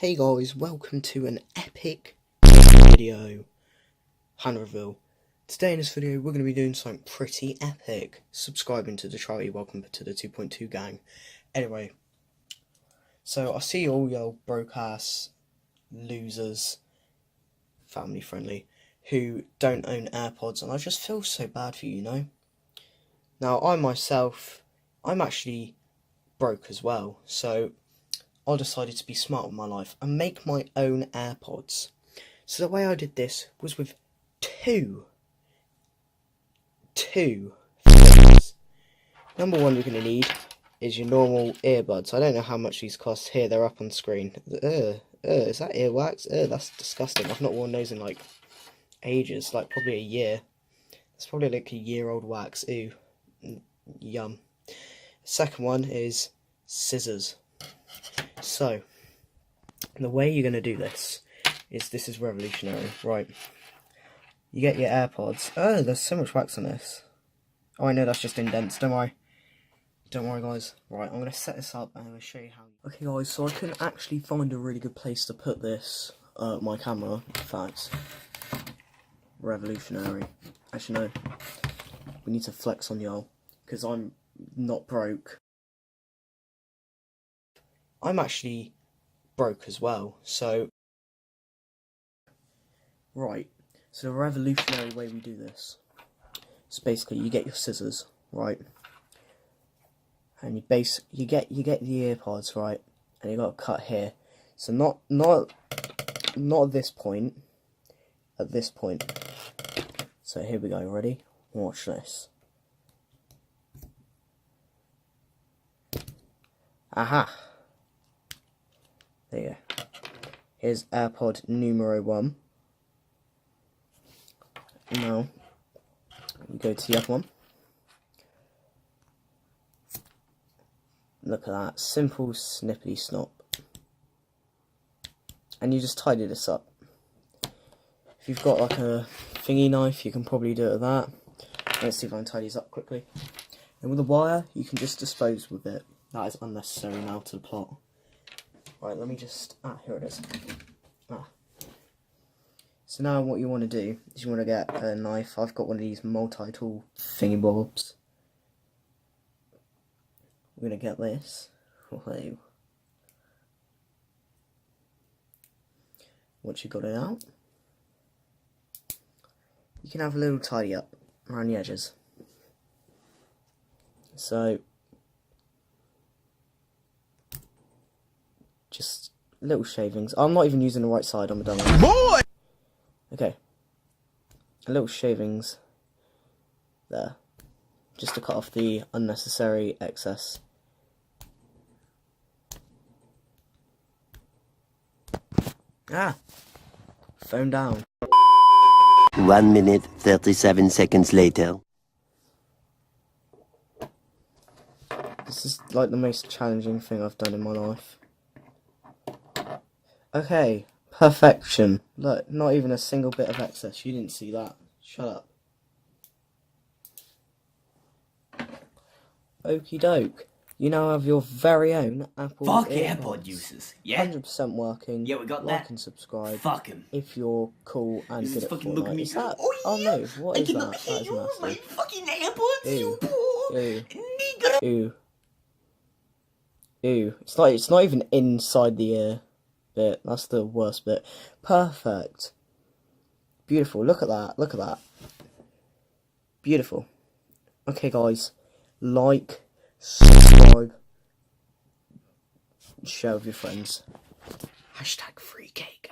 Hey guys, welcome to an epic video, Hanoverville. Today in this video we're going to be doing something pretty epic. Subscribing to DETROUTY-YT, welcome to the 2.2 gang. Anyway, so I see all y'all broke ass losers, family friendly, who don't own Airpods, and I just feel so bad for you, you know. Now I'm actually broke as well, so I decided to be smart with my life and make my own Airpods. So the way I did this was with two things. Number one you're going to need is your normal earbuds. I don't know how much these cost. Here, they're up on screen. Is that earwax? That's disgusting. I've not worn those in like ages, like probably a year. It's probably like a year-old wax. Ew. Yum. Second one is scissors. So, the way you're going to do this is revolutionary, right? You get your AirPods. Oh, there's so much wax on this. Oh, I know that's just indents, don't worry. Don't worry, guys. Right, I'm going to set this up and I'm going to show you how. Okay, guys, so I couldn't actually find a really good place to put this, my camera. In fact, revolutionary. Actually, no. We need to flex on y'all, because I'm not broke. I'm actually broke as well, so right, so the revolutionary way we do this is basically you get your scissors, right, and you get the earpods, right, and you got to cut here, so not at this point, at this point. So here we go, ready? Watch this. Aha. There you go. Here's AirPod numero 1. Now, we go to the other one. Look at that. Simple, snippety snop. And you just tidy this up. If you've got like a thingy knife, you can probably do it with that. Let's see if I can tidy this up quickly. And with a wire, you can just dispose with it. That is unnecessary now to the plot. Right, let me just... here it is. So now what you want to do is you want to get a knife. I've got one of these multi-tool thingy bobs. We're going to get this. Whoa. Once you've got it out, you can have a little tidy up around the edges. So, just little shavings. I'm not even using the right side, I'm a dumbass. Boy! Okay. Little shavings there. Just to cut off the unnecessary excess. Phone down. 1 minute, 37 seconds later. This is like the most challenging thing I've done in my life. Okay, perfection. Look, not even a single bit of excess. You didn't see that. Shut up. Okie doke. You now have your very own Apple Airpod users. Yeah. 100% working. Yeah, we got like that. and subscribe. Fuck him. If you're cool and This good is at fucking look at Fortnite. me. Is that? Oh, yeah. No, what is that? That is my nasty. fucking AirPods. Ew. You Ew. Ew. Ew. It's not even inside the ear bit. That's the worst bit. Perfect. Beautiful. Look at that. Look at that. Beautiful. Okay, guys. Like, subscribe, share with your friends. #FreeCake.